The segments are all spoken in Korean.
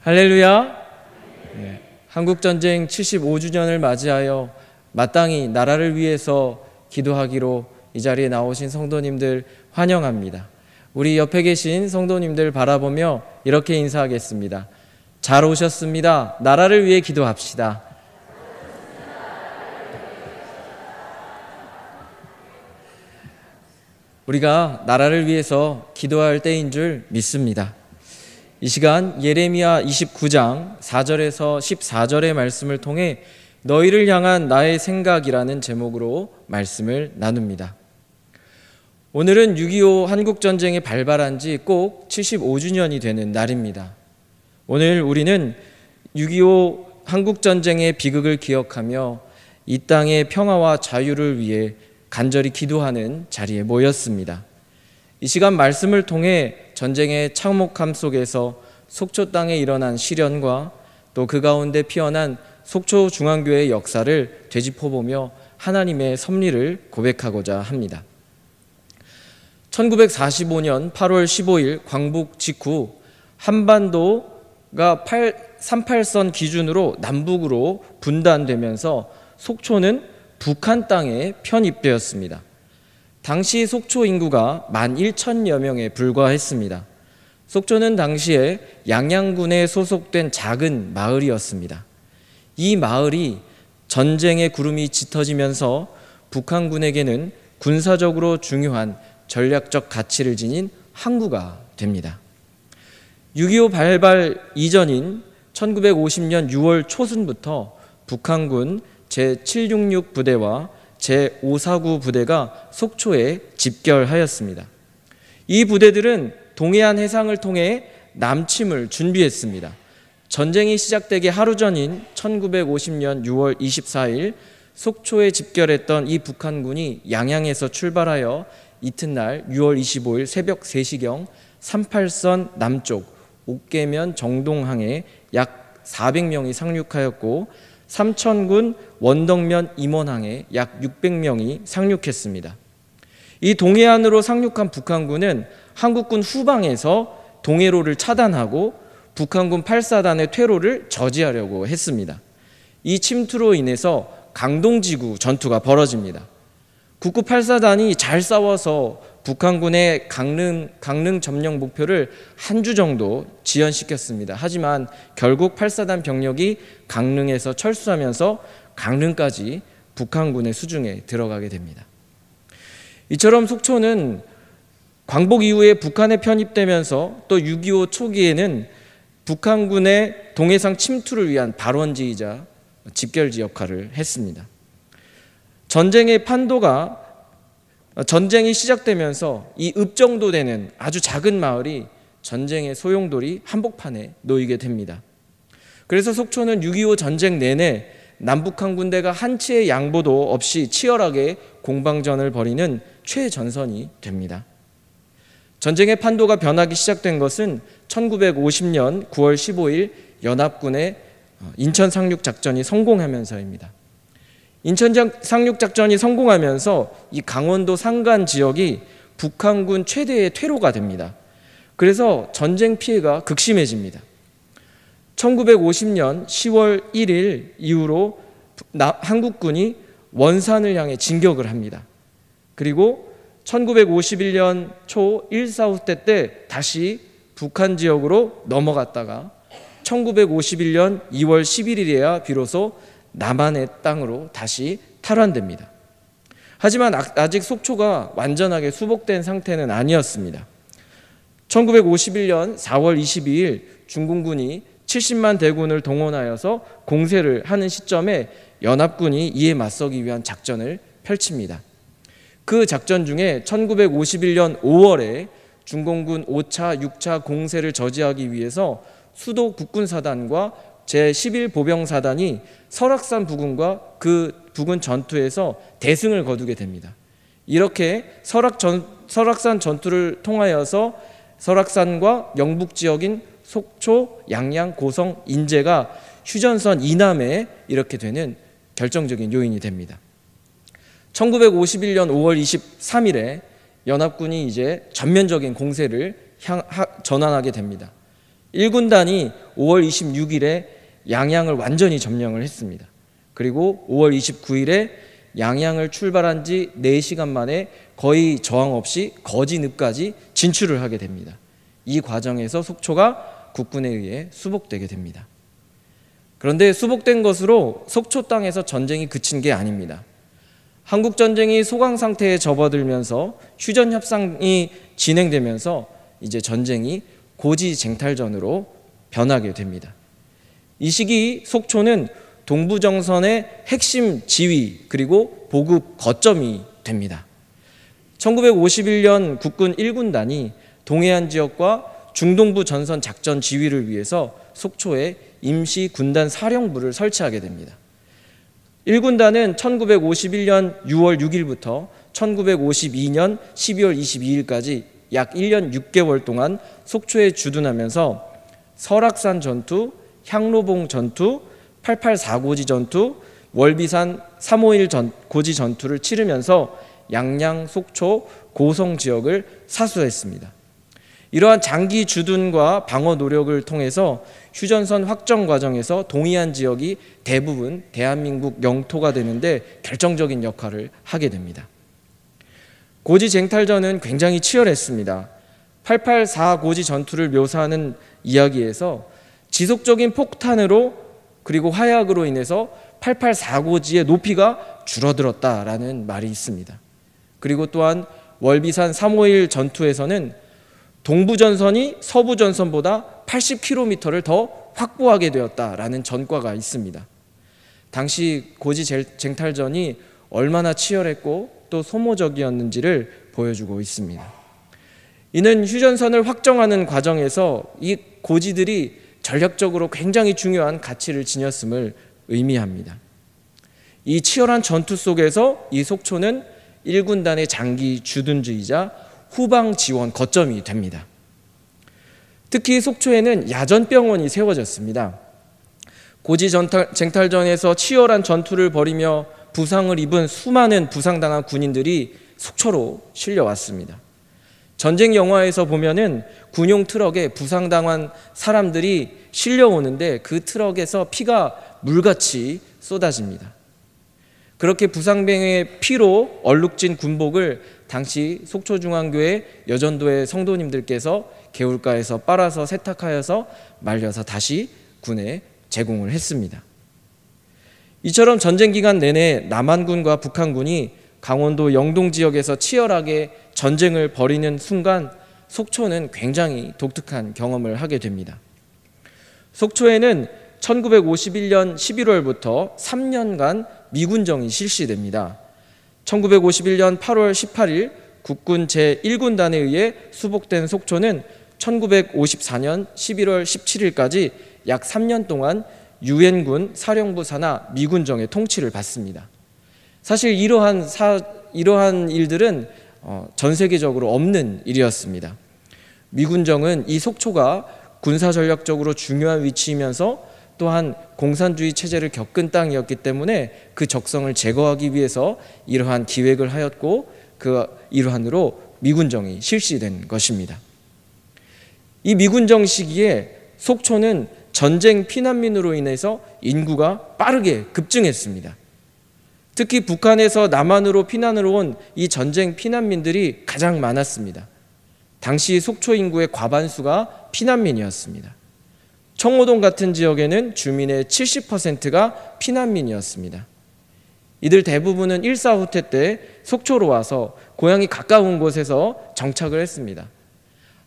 할렐루야. 네. 한국전쟁 75주년을 맞이하여 마땅히 나라를 위해서 기도하기로 이 자리에 나오신 성도님들 환영합니다. 우리 옆에 계신 성도님들 바라보며 이렇게 인사하겠습니다. 잘 오셨습니다. 나라를 위해 기도합시다. 우리가 나라를 위해서 기도할 때인 줄 믿습니다. 이 시간 예레미야 29장 4절에서 14절의 말씀을 통해 너희를 향한 나의 생각이라는 제목으로 말씀을 나눕니다. 오늘은 6.25 한국전쟁이 발발한 지 꼭 75주년이 되는 날입니다. 오늘 우리는 6.25 한국전쟁의 비극을 기억하며 이 땅의 평화와 자유를 위해 간절히 기도하는 자리에 모였습니다. 이 시간 말씀을 통해 전쟁의 참혹함 속에서 속초 땅에 일어난 시련과 또 그 가운데 피어난 속초 중앙교회의 역사를 되짚어보며 하나님의 섭리를 고백하고자 합니다. 1945년 8월 15일 광복 직후 한반도가 38선 기준으로 남북으로 분단되면서 속초는 북한 땅에 편입되었습니다. 당시 속초 인구가 11,000여 명에 불과했습니다. 속초는 당시에 양양군에 소속된 작은 마을이었습니다. 이 마을이 전쟁의 구름이 짙어지면서 북한군에게는 군사적으로 중요한 전략적 가치를 지닌 항구가 됩니다. 6.25 발발 이전인 1950년 6월 초순부터 북한군 제766 부대와 제549 부대가 속초에 집결하였습니다. 이 부대들은 동해안 해상을 통해 남침을 준비했습니다. 전쟁이 시작되기 하루 전인 1950년 6월 24일 속초에 집결했던 이 북한군이 양양에서 출발하여 이튿날 6월 25일 새벽 3시경 38선 남쪽 옥계면 정동항에 약 400명이 상륙하였고 삼천군 원덕면 임원항에 약 600명이 상륙했습니다. 이 동해안으로 상륙한 북한군은 한국군 후방에서 동해로를 차단하고 북한군 8사단의 퇴로를 저지하려고 했습니다. 이 침투로 인해서 강동지구 전투가 벌어집니다. 국구 8사단이 잘 싸워서 북한군의 강릉 점령 목표를 한 주 정도 지연시켰습니다. 하지만 결국 8사단 병력이 강릉에서 철수하면서 강릉까지 북한군의 수중에 들어가게 됩니다. 이처럼 속초는 광복 이후에 북한에 편입되면서 또 6.25 초기에는 북한군의 동해상 침투를 위한 발원지이자 집결지 역할을 했습니다. 전쟁이 시작되면서 이 읍 정도 되는 아주 작은 마을이 전쟁의 소용돌이 한복판에 놓이게 됩니다. 그래서 속초는 6.25 전쟁 내내 남북한 군대가 한치의 양보도 없이 치열하게 공방전을 벌이는 최전선이 됩니다. 전쟁의 판도가 변하기 시작된 것은 1950년 9월 15일 연합군의 인천 상륙 작전이 성공하면서입니다. 인천 상륙 작전이 성공하면서 이 강원도 산간 지역이 북한군 최대의 퇴로가 됩니다. 그래서 전쟁 피해가 극심해집니다. 1950년 10월 1일 이후로 한국군이 원산을 향해 진격을 합니다. 그리고 1951년 초 1.4후 때 다시 북한 지역으로 넘어갔다가 1951년 2월 11일에야 비로소 남한의 땅으로 다시 탈환됩니다. 하지만 아직 속초가 완전하게 수복된 상태는 아니었습니다. 1951년 4월 22일 중공군이 70만 대군을 동원하여서 공세를 하는 시점에 연합군이 이에 맞서기 위한 작전을 펼칩니다. 그 작전 중에 1951년 5월에 중공군 5차, 6차 공세를 저지하기 위해서 수도 국군사단과 제11보병사단이 설악산 부근과 그 부근 전투에서 대승을 거두게 됩니다. 이렇게 설악산 전투를 통하여서 설악산과 영북 지역인 속초, 양양, 고성, 인제가 휴전선 이남에 이렇게 되는 결정적인 요인이 됩니다. 1951년 5월 23일에 연합군이 이제 전면적인 공세를 전환하게 됩니다. 1군단이 5월 26일에 양양을 완전히 점령을 했습니다. 그리고 5월 29일에 양양을 출발한 지 4시간 만에 거의 저항 없이 거진읍까지 진출을 하게 됩니다. 이 과정에서 속초가 국군에 의해 수복되게 됩니다. 그런데 수복된 것으로 속초 땅에서 전쟁이 그친 게 아닙니다. 한국전쟁이 소강 상태에 접어들면서 휴전협상이 진행되면서 이제 전쟁이 고지쟁탈전으로 변하게 됩니다. 이 시기 속초는 동부정선의 핵심 지휘 그리고 보급 거점이 됩니다. 1951년 국군 1군단이 동해안 지역과 중동부 전선 작전 지휘를 위해서 속초에 임시 군단 사령부를 설치하게 됩니다. 1군단은 1951년 6월 6일부터 1952년 12월 22일까지 약 1년 6개월 동안 속초에 주둔하면서 설악산 전투, 향로봉 전투, 884고지 전투, 월비산 351 고지 전투를 치르면서 양양, 속초, 고성 지역을 사수했습니다. 이러한 장기 주둔과 방어 노력을 통해서 휴전선 확정 과정에서 동해안 지역이 대부분 대한민국 영토가 되는데 결정적인 역할을 하게 됩니다. 고지쟁탈전은 굉장히 치열했습니다. 884 고지 전투를 묘사하는 이야기에서 지속적인 폭탄으로 그리고 화약으로 인해서 884 고지의 높이가 줄어들었다라는 말이 있습니다. 그리고 또한 월비산 351 전투에서는 동부전선이 서부전선보다 80km를 더 확보하게 되었다라는 전과가 있습니다. 당시 고지쟁탈전이 얼마나 치열했고 또 소모적이었는지를 보여주고 있습니다. 이는 휴전선을 확정하는 과정에서 이 고지들이 전략적으로 굉장히 중요한 가치를 지녔음을 의미합니다. 이 치열한 전투 속에서 이 속초는 1군단의 장기 주둔지이자 후방 지원 거점이 됩니다. 특히 속초에는 야전병원이 세워졌습니다. 고지쟁탈전에서 치열한 전투를 벌이며 부상을 입은 수많은 부상당한 군인들이 속초로 실려왔습니다. 전쟁 영화에서 보면은 군용 트럭에 부상당한 사람들이 실려오는데 그 트럭에서 피가 물같이 쏟아집니다. 그렇게 부상병의 피로 얼룩진 군복을 당시 속초중앙교회 여전도의 성도님들께서 개울가에서 빨아서 세탁하여서 말려서 다시 군에 제공을 했습니다. 이처럼 전쟁 기간 내내 남한군과 북한군이 강원도 영동 지역에서 치열하게 전쟁을 벌이는 순간 속초는 굉장히 독특한 경험을 하게 됩니다. 속초에는 1951년 11월부터 3년간 미군정이 실시됩니다. 1951년 8월 18일 국군 제1군단에 의해 수복된 속초는 1954년 11월 17일까지 약 3년 동안 유엔군 사령부 산하 미군정의 통치를 받습니다. 사실 이러한 일들은 전 세계적으로 없는 일이었습니다. 미군정은 이 속초가 군사전략적으로 중요한 위치이면서 또한 공산주의 체제를 겪은 땅이었기 때문에 그 적성을 제거하기 위해서 이러한 기획을 하였고 그 일환으로 미군정이 실시된 것입니다. 이 미군정 시기에 속초는 전쟁 피난민으로 인해서 인구가 빠르게 급증했습니다. 특히 북한에서 남한으로 피난을 온 이 전쟁 피난민들이 가장 많았습니다. 당시 속초 인구의 과반수가 피난민이었습니다. 청호동 같은 지역에는 주민의 70%가 피난민이었습니다. 이들 대부분은 일사후퇴 때 속초로 와서 고향이 가까운 곳에서 정착을 했습니다.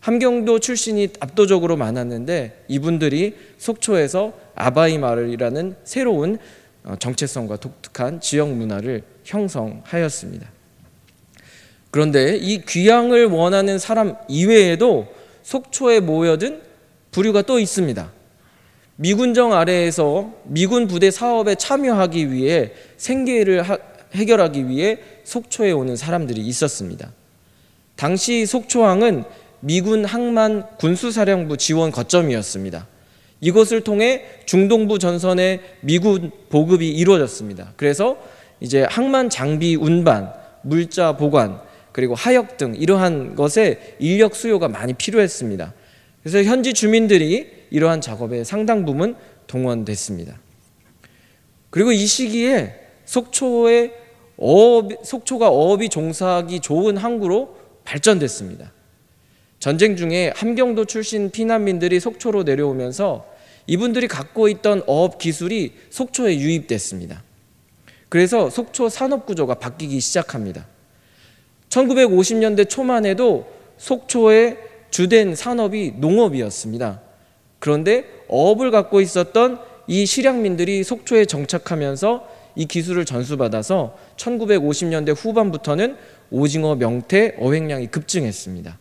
함경도 출신이 압도적으로 많았는데 이분들이 속초에서 아바이 마을이라는 새로운 정체성과 독특한 지역 문화를 형성하였습니다. 그런데 이 귀향을 원하는 사람 이외에도 속초에 모여든 부류가 또 있습니다. 미군정 아래에서 미군 부대 사업에 참여하기 위해 생계를 해결하기 위해 속초에 오는 사람들이 있었습니다. 당시 속초항은 미군 항만 군수사령부 지원 거점이었습니다. 이것을 통해 중동부 전선의 미군 보급이 이루어졌습니다. 그래서 이제 항만 장비 운반, 물자 보관, 그리고 하역 등 이러한 것에 인력 수요가 많이 필요했습니다. 그래서 현지 주민들이 이러한 작업에 상당 부분 동원됐습니다. 그리고 이 시기에 속초가 어업이 종사하기 좋은 항구로 발전됐습니다. 전쟁 중에 함경도 출신 피난민들이 속초로 내려오면서 이분들이 갖고 있던 어업 기술이 속초에 유입됐습니다. 그래서 속초 산업 구조가 바뀌기 시작합니다. 1950년대 초만 해도 속초의 주된 산업이 농업이었습니다. 그런데 어업을 갖고 있었던 이 실향민들이 속초에 정착하면서 이 기술을 전수받아서 1950년대 후반부터는 오징어, 명태, 어획량이 급증했습니다.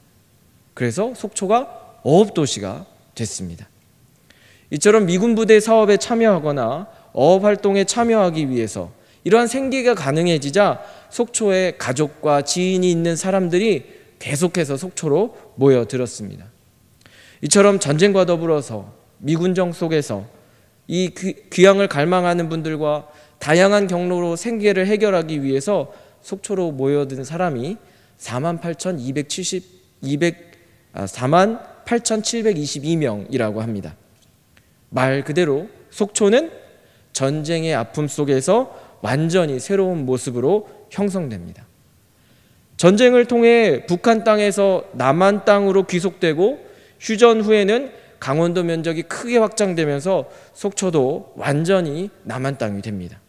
그래서 속초가 어업도시가 됐습니다. 이처럼 미군 부대 사업에 참여하거나 어업 활동에 참여하기 위해서 이러한 생계가 가능해지자 속초에 가족과 지인이 있는 사람들이 계속해서 속초로 모여들었습니다. 이처럼 전쟁과 더불어서 미군정 속에서 이 귀향을 갈망하는 분들과 다양한 경로로 생계를 해결하기 위해서 속초로 모여든 사람이 48,722명이라고 합니다. 말 그대로 속초는 전쟁의 아픔 속에서 완전히 새로운 모습으로 형성됩니다. 전쟁을 통해 북한 땅에서 남한 땅으로 귀속되고 휴전 후에는 강원도 면적이 크게 확장되면서 속초도 완전히 남한 땅이 됩니다.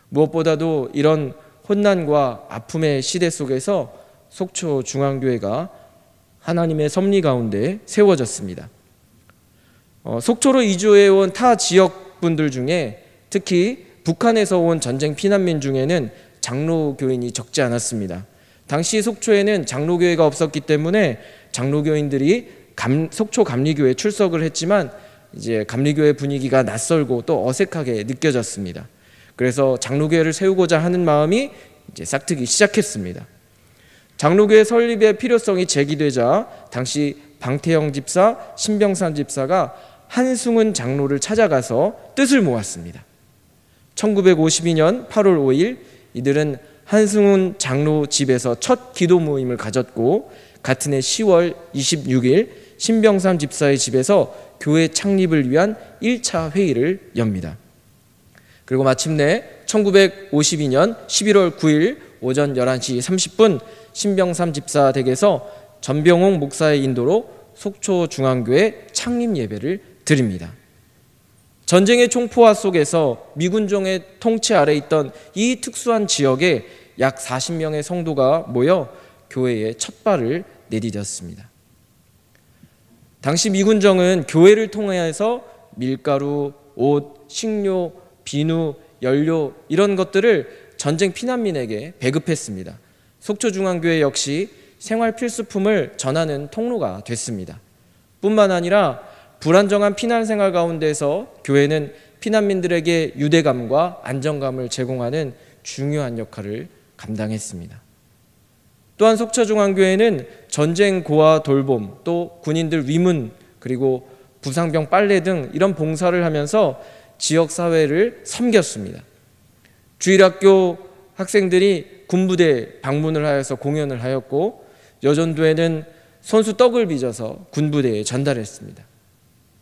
무엇보다도 이런 혼난과 아픔의 시대 속에서 속초 중앙교회가 하나님의 섭리 가운데 세워졌습니다. 속초로 이주해온 타 지역 분들 중에 특히 북한에서 온 전쟁 피난민 중에는 장로교인이 적지 않았습니다. 당시 속초에는 장로교회가 없었기 때문에 장로교인들이 속초 감리교회에 출석을 했지만 이제 감리교회 분위기가 낯설고 또 어색하게 느껴졌습니다. 그래서 장로교회를 세우고자 하는 마음이 이제 싹트기 시작했습니다. 장로교회 설립의 필요성이 제기되자 당시 방태영 집사, 신병산 집사가 한승훈 장로를 찾아가서 뜻을 모았습니다. 1952년 8월 5일 이들은 한승훈 장로 집에서 첫 기도 모임을 가졌고 같은 해 10월 26일 신병삼 집사의 집에서 교회 창립을 위한 1차 회의를 엽니다. 그리고 마침내 1952년 11월 9일 오전 11시 30분 신병삼 집사 댁에서 전병홍 목사의 인도로 속초 중앙교회 창립 예배를 드립니다. 전쟁의 총포화 속에서 미군정의 통치 아래 있던 이 특수한 지역에 약 40명의 성도가 모여 교회에 첫 발을 내디뎠습니다. 당시 미군정은 교회를 통해서 밀가루, 옷, 식료, 비누, 연료 이런 것들을 전쟁 피난민에게 배급했습니다. 속초중앙교회 역시 생활 필수품을 전하는 통로가 됐습니다. 뿐만 아니라 불안정한 피난 생활 가운데서 교회는 피난민들에게 유대감과 안정감을 제공하는 중요한 역할을 감당했습니다. 또한 속초중앙교회는 전쟁 고아 돌봄, 또 군인들 위문, 그리고 부상병 빨래 등 이런 봉사를 하면서 지역사회를 섬겼습니다. 주일학교 학생들이 군부대 방문을 하여서 공연을 하였고 여전도에는 손수 떡을 빚어서 군부대에 전달했습니다.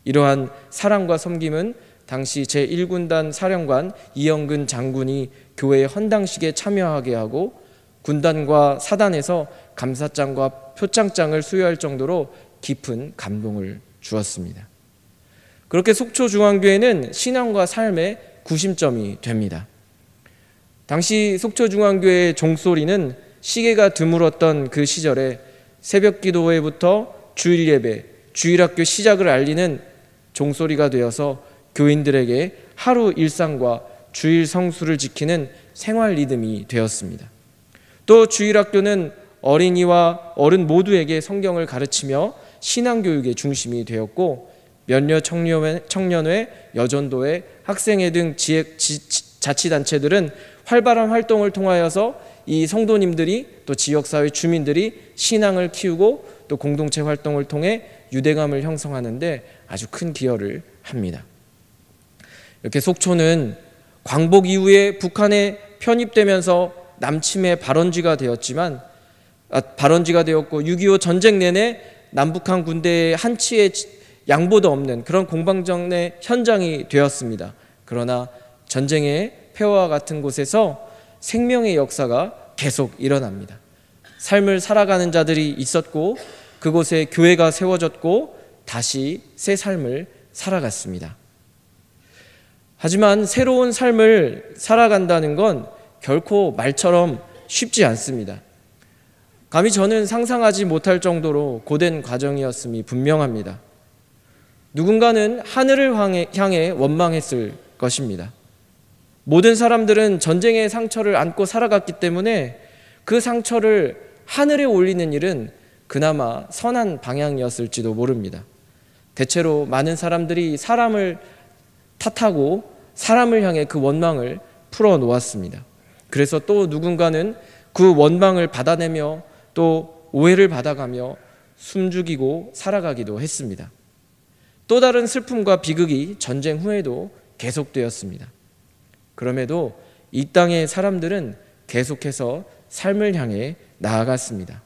이러한 사랑과 섬김은 당시 제1군단 사령관 이영근 장군이 교회 헌당식에 참여하게 하고 군단과 사단에서 감사장과 표창장을 수여할 정도로 깊은 감동을 주었습니다. 그렇게 속초중앙교회는 신앙과 삶의 구심점이 됩니다. 당시 속초중앙교회의 종소리는 시계가 드물었던 그 시절에 새벽 기도회부터 주일 예배, 주일학교 시작을 알리는 종소리가 되어서 교인들에게 하루 일상과 주일 성수를 지키는 생활 리듬이 되었습니다. 또 주일학교는 어린이와 어른 모두에게 성경을 가르치며 신앙교육의 중심이 되었고 몇몇 청년회, 여전도회, 학생회 등 자치단체들은 활발한 활동을 통하여서 이 성도님들이 또 지역사회 주민들이 신앙을 키우고 또 공동체 활동을 통해 유대감을 형성하는데 아주 큰 기여를 합니다. 이렇게 속초는 광복 이후에 북한에 편입되면서 남침의 발원지가 되었고 6.25 전쟁 내내 남북한 군대의 한치의 양보도 없는 그런 공방전의 현장이 되었습니다. 그러나 전쟁의 폐허와 같은 곳에서 생명의 역사가 계속 일어납니다. 삶을 살아가는 자들이 있었고 그곳에 교회가 세워졌고 다시 새 삶을 살아갔습니다. 하지만 새로운 삶을 살아간다는 건 결코 말처럼 쉽지 않습니다. 감히 저는 상상하지 못할 정도로 고된 과정이었음이 분명합니다. 누군가는 하늘을 향해 원망했을 것입니다. 모든 사람들은 전쟁의 상처를 안고 살아갔기 때문에 그 상처를 하늘에 올리는 일은 그나마 선한 방향이었을지도 모릅니다. 대체로 많은 사람들이 사람을 탓하고 사람을 향해 그 원망을 풀어놓았습니다. 그래서 또 누군가는 그 원망을 받아내며 또 오해를 받아가며 숨죽이고 살아가기도 했습니다. 또 다른 슬픔과 비극이 전쟁 후에도 계속되었습니다. 그럼에도 이 땅의 사람들은 계속해서 삶을 향해 나아갔습니다.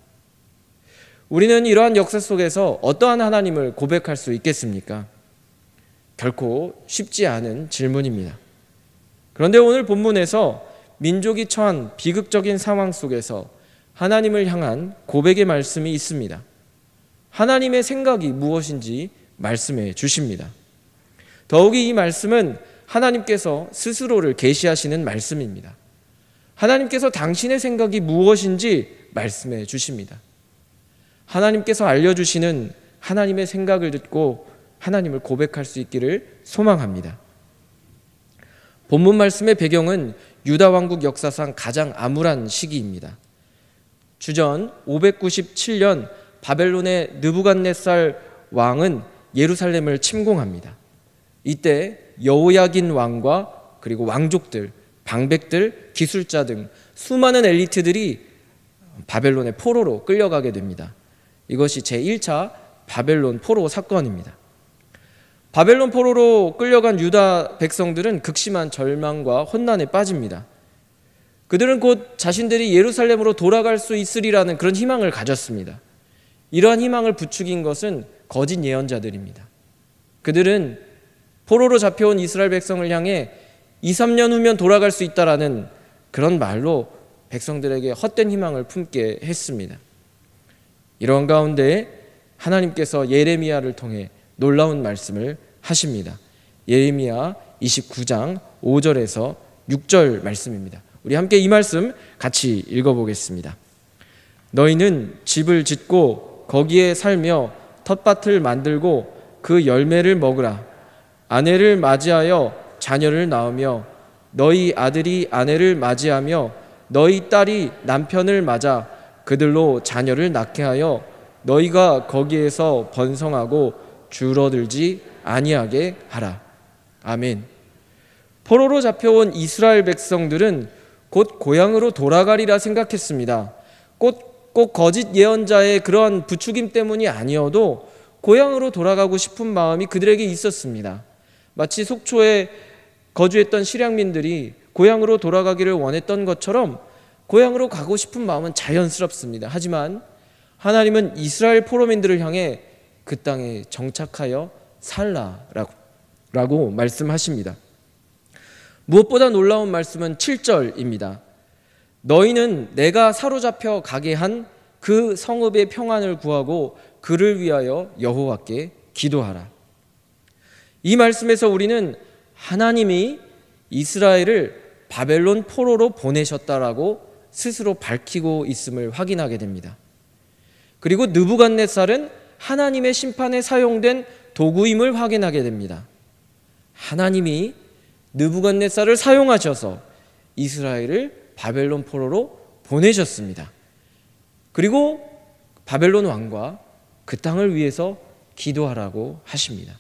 우리는 이러한 역사 속에서 어떠한 하나님을 고백할 수 있겠습니까? 결코 쉽지 않은 질문입니다. 그런데 오늘 본문에서 민족이 처한 비극적인 상황 속에서 하나님을 향한 고백의 말씀이 있습니다. 하나님의 생각이 무엇인지 말씀해 주십니다. 더욱이 이 말씀은 하나님께서 스스로를 계시하시는 말씀입니다. 하나님께서 당신의 생각이 무엇인지 말씀해 주십니다. 하나님께서 알려주시는 하나님의 생각을 듣고 하나님을 고백할 수 있기를 소망합니다. 본문 말씀의 배경은 유다 왕국 역사상 가장 암울한 시기입니다. 주전 597년 바벨론의 느부갓네살 왕은 예루살렘을 침공합니다. 이때 여호야긴 왕과 그리고 왕족들, 방백들, 기술자 등 수많은 엘리트들이 바벨론의 포로로 끌려가게 됩니다. 이것이 제1차 바벨론 포로 사건입니다. 바벨론 포로로 끌려간 유다 백성들은 극심한 절망과 혼란에 빠집니다. 그들은 곧 자신들이 예루살렘으로 돌아갈 수 있으리라는 그런 희망을 가졌습니다. 이러한 희망을 부추긴 것은 거짓 예언자들입니다. 그들은 포로로 잡혀온 이스라엘 백성을 향해 2, 3년 후면 돌아갈 수 있다라는 그런 말로 백성들에게 헛된 희망을 품게 했습니다. 이런 가운데 하나님께서 예레미야를 통해 놀라운 말씀을 하십니다. 예레미야 29장 5절에서 6절 말씀입니다. 우리 함께 이 말씀 같이 읽어보겠습니다. 너희는 집을 짓고 거기에 살며 텃밭을 만들고 그 열매를 먹으라. 아내를 맞이하여 자녀를 낳으며 너희 아들이 아내를 맞이하며 너희 딸이 남편을 맞아 그들로 자녀를 낳게 하여 너희가 거기에서 번성하고 줄어들지 아니하게 하라. 아멘. 포로로 잡혀온 이스라엘 백성들은 곧 고향으로 돌아가리라 생각했습니다. 꼭 거짓 예언자의 그런 부추김 때문이 아니어도 고향으로 돌아가고 싶은 마음이 그들에게 있었습니다. 마치 속초에 거주했던 실향민들이 고향으로 돌아가기를 원했던 것처럼 고향으로 가고 싶은 마음은 자연스럽습니다. 하지만 하나님은 이스라엘 포로민들을 향해 그 땅에 정착하여 살라라고 말씀하십니다. 무엇보다 놀라운 말씀은 7절입니다. 너희는 내가 사로잡혀 가게 한 그 성읍의 평안을 구하고 그를 위하여 여호와께 기도하라. 이 말씀에서 우리는 하나님이 이스라엘을 바벨론 포로로 보내셨다라고 스스로 밝히고 있음을 확인하게 됩니다. 그리고 느부갓네살은 하나님의 심판에 사용된 도구임을 확인하게 됩니다. 하나님이 느부갓네살을 사용하셔서 이스라엘을 바벨론 포로로 보내셨습니다. 그리고 바벨론 왕과 그 땅을 위해서 기도하라고 하십니다.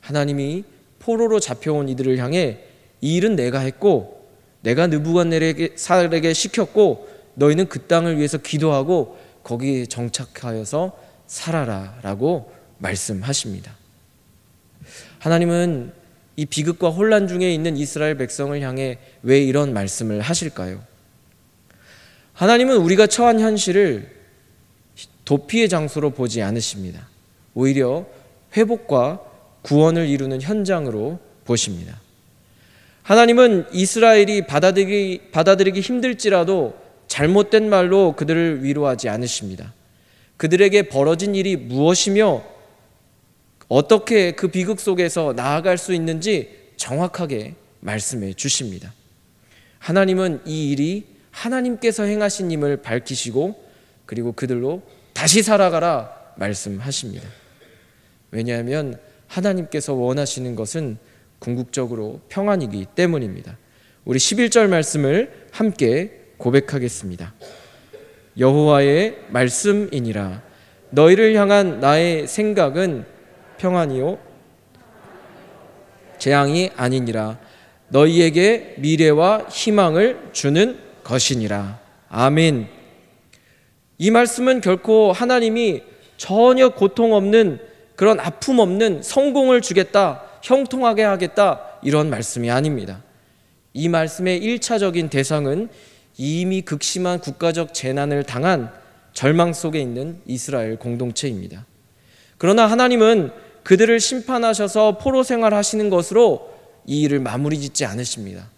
하나님이 포로로 잡혀온 이들을 향해 이 일은 내가 했고 내가 느부갓네살에게 시켰고 너희는 그 땅을 위해서 기도하고 거기에 정착하여서 살아라 라고 말씀하십니다. 하나님은 이 비극과 혼란 중에 있는 이스라엘 백성을 향해 왜 이런 말씀을 하실까요? 하나님은 우리가 처한 현실을 도피의 장소로 보지 않으십니다. 오히려 회복과 구원을 이루는 현장으로 보십니다. 하나님은 이스라엘이 받아들이기 힘들지라도 잘못된 말로 그들을 위로하지 않으십니다. 그들에게 벌어진 일이 무엇이며 어떻게 그 비극 속에서 나아갈 수 있는지 정확하게 말씀해 주십니다. 하나님은 이 일이 하나님께서 행하신 힘을 밝히시고 그리고 그들로 다시 살아가라 말씀하십니다. 왜냐하면 하나님께서 원하시는 것은 궁극적으로 평안이기 때문입니다. 우리 11절 말씀을 함께 고백하겠습니다. 여호와의 말씀이니라. 너희를 향한 나의 생각은 평안이요 재앙이 아니니라. 너희에게 미래와 희망을 주는 것이니라. 아멘. 이 말씀은 결코 하나님이 전혀 고통 없는 그런 아픔 없는 성공을 주겠다, 형통하게 하겠다 이런 말씀이 아닙니다. 이 말씀의 1차적인 대상은 이미 극심한 국가적 재난을 당한 절망 속에 있는 이스라엘 공동체입니다. 그러나 하나님은 그들을 심판하셔서 포로 생활하시는 것으로 이 일을 마무리 짓지 않으십니다.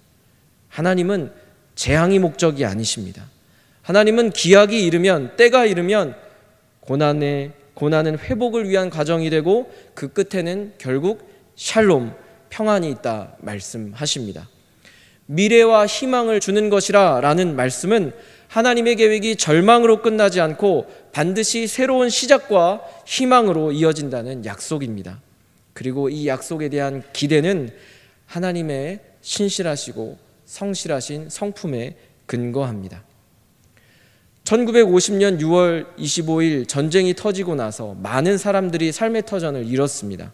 하나님은 재앙이 목적이 아니십니다. 하나님은 기약이 이르면, 때가 이르면 고난은 회복을 위한 과정이 되고 그 끝에는 결국 샬롬, 평안이 있다 말씀하십니다. 미래와 희망을 주는 것이라 라는 말씀은 하나님의 계획이 절망으로 끝나지 않고 반드시 새로운 시작과 희망으로 이어진다는 약속입니다. 그리고 이 약속에 대한 기대는 하나님의 신실하시고 성실하신 성품에 근거합니다. 1950년 6월 25일 전쟁이 터지고 나서 많은 사람들이 삶의 터전을 잃었습니다.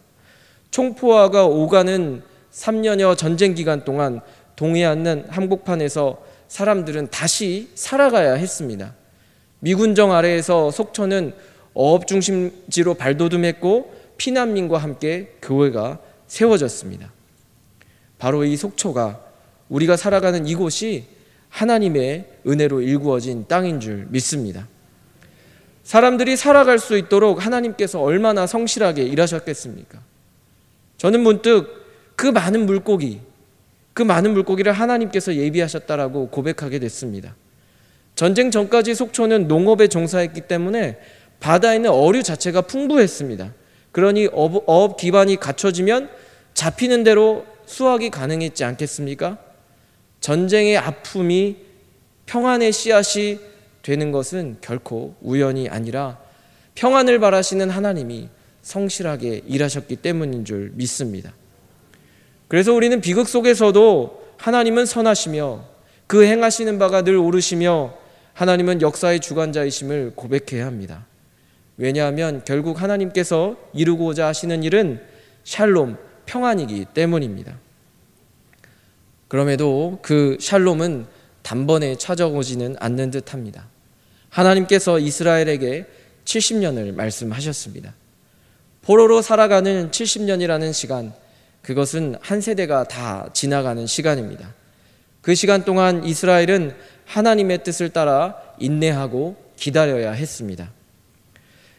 총포화가 오가는 3년여 전쟁 기간 동안 동해안 한복판에서 사람들은 다시 살아가야 했습니다. 미군정 아래에서 속초는 어업 중심지로 발돋움했고 피난민과 함께 교회가 세워졌습니다. 바로 이 속초가, 우리가 살아가는 이곳이 하나님의 은혜로 일구어진 땅인 줄 믿습니다. 사람들이 살아갈 수 있도록 하나님께서 얼마나 성실하게 일하셨겠습니까? 저는 문득 그 많은 물고기를 하나님께서 예비하셨다라고 고백하게 됐습니다. 전쟁 전까지 속초는 농업에 종사했기 때문에 바다에는 어류 자체가 풍부했습니다. 그러니 어업 기반이 갖춰지면 잡히는 대로 수확이 가능했지 않겠습니까? 전쟁의 아픔이 평안의 씨앗이 되는 것은 결코 우연이 아니라 평안을 바라시는 하나님이 성실하게 일하셨기 때문인 줄 믿습니다. 그래서 우리는 비극 속에서도 하나님은 선하시며 그 행하시는 바가 늘 옳으시며 하나님은 역사의 주관자이심을 고백해야 합니다. 왜냐하면 결국 하나님께서 이루고자 하시는 일은 샬롬, 평안이기 때문입니다. 그럼에도 그 샬롬은 단번에 찾아오지는 않는 듯합니다. 하나님께서 이스라엘에게 70년을 말씀하셨습니다. 포로로 살아가는 70년이라는 시간, 그것은 한 세대가 다 지나가는 시간입니다. 그 시간 동안 이스라엘은 하나님의 뜻을 따라 인내하고 기다려야 했습니다.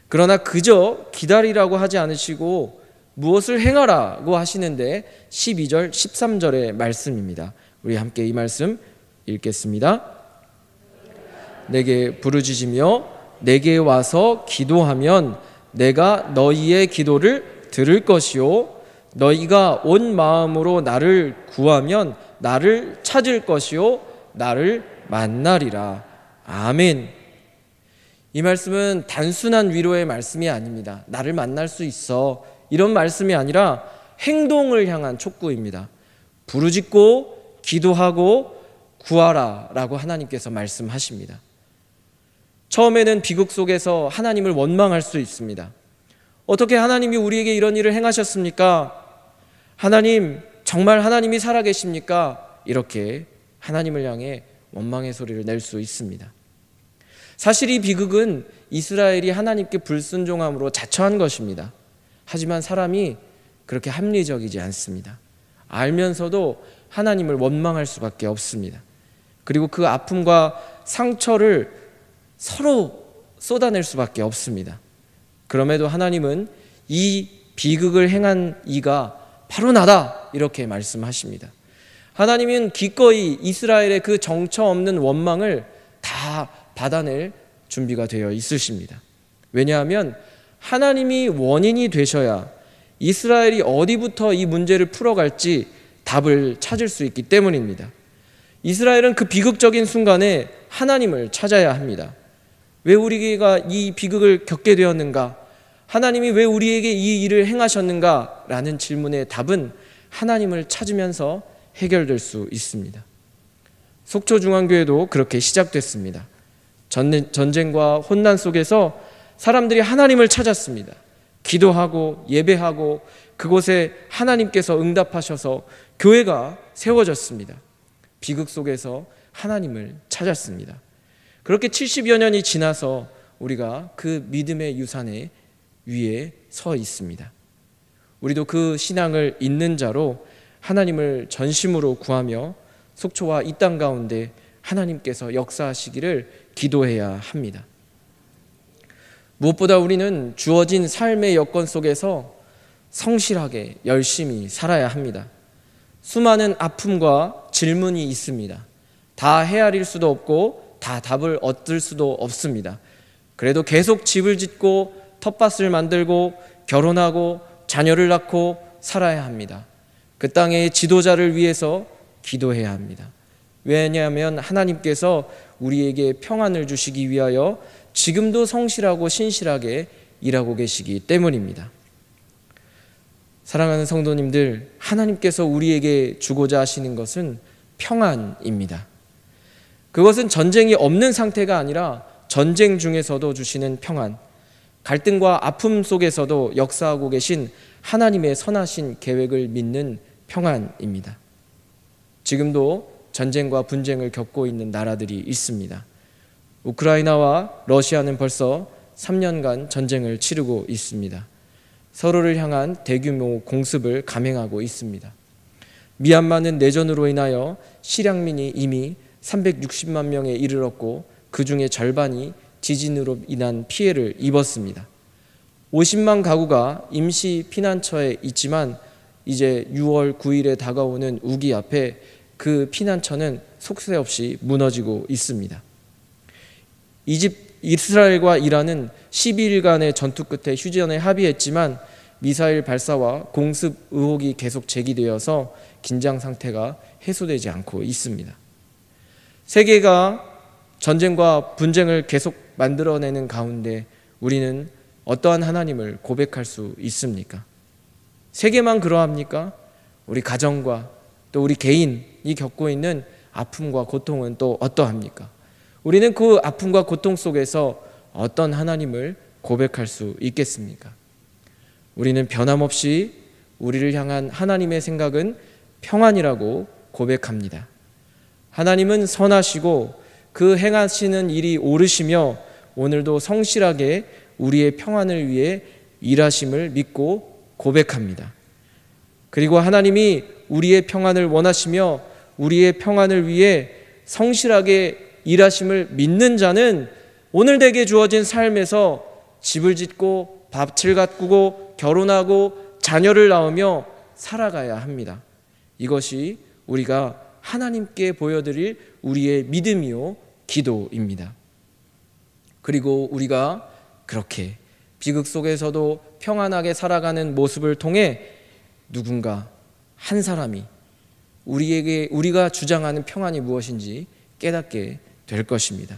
그러나 그저 기다리라고 하지 않으시고 무엇을 행하라고 하시는데 12절, 13절의 말씀입니다. 우리 함께 이 말씀 읽겠습니다. 내게 부르짖으며 내게 와서 기도하면 내가 너희의 기도를 들을 것이요 너희가 온 마음으로 나를 구하면 나를 찾을 것이요 나를 만나리라. 아멘. 이 말씀은 단순한 위로의 말씀이 아닙니다. 나를 만날 수 있어, 이런 말씀이 아니라 행동을 향한 촉구입니다. 부르짖고 기도하고 구하라 라고 하나님께서 말씀하십니다. 처음에는 비극 속에서 하나님을 원망할 수 있습니다. 어떻게 하나님이 우리에게 이런 일을 행하셨습니까? 하나님, 정말 하나님이 살아계십니까? 이렇게 하나님을 향해 원망의 소리를 낼 수 있습니다. 사실 이 비극은 이스라엘이 하나님께 불순종함으로 자처한 것입니다. 하지만 사람이 그렇게 합리적이지 않습니다. 알면서도 하나님을 원망할 수밖에 없습니다. 그리고 그 아픔과 상처를 서로 쏟아낼 수밖에 없습니다. 그럼에도 하나님은 이 비극을 행한 이가 바로 나다, 이렇게 말씀하십니다. 하나님은 기꺼이 이스라엘의 그 정처 없는 원망을 다 받아낼 준비가 되어 있으십니다. 왜냐하면 하나님이 원인이 되셔야 이스라엘이 어디부터 이 문제를 풀어갈지 답을 찾을 수 있기 때문입니다. 이스라엘은 그 비극적인 순간에 하나님을 찾아야 합니다. 왜 우리가 이 비극을 겪게 되었는가? 하나님이 왜 우리에게 이 일을 행하셨는가? 라는 질문의 답은 하나님을 찾으면서 해결될 수 있습니다. 속초중앙교회도 그렇게 시작됐습니다. 전쟁과 혼난 속에서 사람들이 하나님을 찾았습니다. 기도하고 예배하고 그곳에 하나님께서 응답하셔서 교회가 세워졌습니다. 비극 속에서 하나님을 찾았습니다. 그렇게 70여 년이 지나서 우리가 그 믿음의 유산에 위에 서 있습니다. 우리도 그 신앙을 잇는 자로 하나님을 전심으로 구하며 속초와 이 땅 가운데 하나님께서 역사하시기를 기도해야 합니다. 무엇보다 우리는 주어진 삶의 여건 속에서 성실하게 열심히 살아야 합니다. 수많은 아픔과 질문이 있습니다. 다 헤아릴 수도 없고 다 답을 얻을 수도 없습니다. 그래도 계속 집을 짓고 텃밭을 만들고 결혼하고 자녀를 낳고 살아야 합니다. 그 땅의 지도자를 위해서 기도해야 합니다. 왜냐하면 하나님께서 우리에게 평안을 주시기 위하여 지금도 성실하고 신실하게 일하고 계시기 때문입니다. 사랑하는 성도님들, 하나님께서 우리에게 주고자 하시는 것은 평안입니다. 그것은 전쟁이 없는 상태가 아니라 전쟁 중에서도 주시는 평안, 갈등과 아픔 속에서도 역사하고 계신 하나님의 선하신 계획을 믿는 평안입니다. 지금도 전쟁과 분쟁을 겪고 있는 나라들이 있습니다. 우크라이나와 러시아는 벌써 3년간 전쟁을 치르고 있습니다. 서로를 향한 대규모 공습을 감행하고 있습니다. 미얀마는 내전으로 인하여 실향민이 이미 360만 명에 이르렀고 그 중에 절반이 지진으로 인한 피해를 입었습니다. 50만 가구가 임시 피난처에 있지만 이제 6월 9일에 다가오는 우기 앞에 그 피난처는 속세 없이 무너지고 있습니다. 이스라엘과 이란은 12일간의 전투 끝에 휴전에 합의했지만 미사일 발사와 공습 의혹이 계속 제기되어서 긴장 상태가 해소되지 않고 있습니다. 세계가 전쟁과 분쟁을 계속 만들어내는 가운데 우리는 어떠한 하나님을 고백할 수 있습니까? 세계만 그러합니까? 우리 가정과 또 우리 개인이 겪고 있는 아픔과 고통은 또 어떠합니까? 우리는 그 아픔과 고통 속에서 어떤 하나님을 고백할 수 있겠습니까? 우리는 변함없이 우리를 향한 하나님의 생각은 평안이라고 고백합니다. 하나님은 선하시고 그 행하시는 일이 옳으시며 오늘도 성실하게 우리의 평안을 위해 일하심을 믿고 고백합니다. 그리고 하나님이 우리의 평안을 원하시며 우리의 평안을 위해 성실하게 일하심을 믿는 자는 오늘 내게 주어진 삶에서 집을 짓고 밭을 가꾸고 결혼하고 자녀를 낳으며 살아가야 합니다. 이것이 우리가 하나님께 보여드릴 우리의 믿음이요 기도입니다. 그리고 우리가 그렇게 비극 속에서도 평안하게 살아가는 모습을 통해 누군가 한 사람이 우리가 주장하는 평안이 무엇인지 깨닫게 될 것입니다.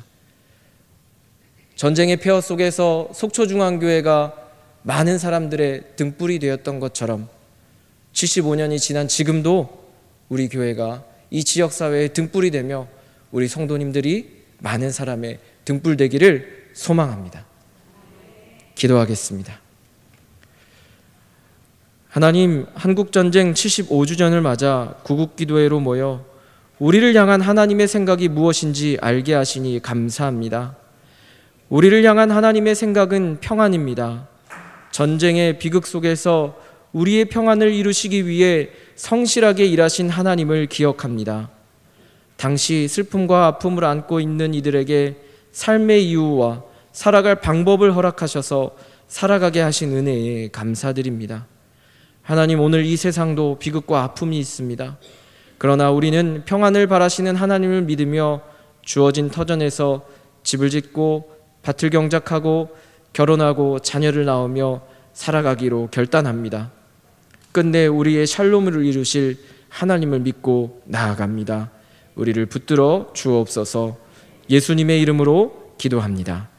전쟁의 폐허 속에서 속초중앙교회가 많은 사람들의 등불이 되었던 것처럼 75년이 지난 지금도 우리 교회가 이 지역사회의 등불이 되며 우리 성도님들이 많은 사람의 등불 되기를 소망합니다. 기도하겠습니다. 하나님, 한국전쟁 75주년을 맞아 구국기도회로 모여 우리를 향한 하나님의 생각이 무엇인지 알게 하시니 감사합니다. 우리를 향한 하나님의 생각은 평안입니다. 전쟁의 비극 속에서 우리의 평안을 이루시기 위해 성실하게 일하신 하나님을 기억합니다. 당시 슬픔과 아픔을 안고 있는 이들에게 삶의 이유와 살아갈 방법을 허락하셔서 살아가게 하신 은혜에 감사드립니다. 하나님, 오늘 이 세상도 비극과 아픔이 있습니다. 그러나 우리는 평안을 바라시는 하나님을 믿으며 주어진 터전에서 집을 짓고 밭을 경작하고 결혼하고 자녀를 낳으며 살아가기로 결단합니다. 끝내 우리의 샬롬을 이루실 하나님을 믿고 나아갑니다. 우리를 붙들어 주옵소서. 예수님의 이름으로 기도합니다.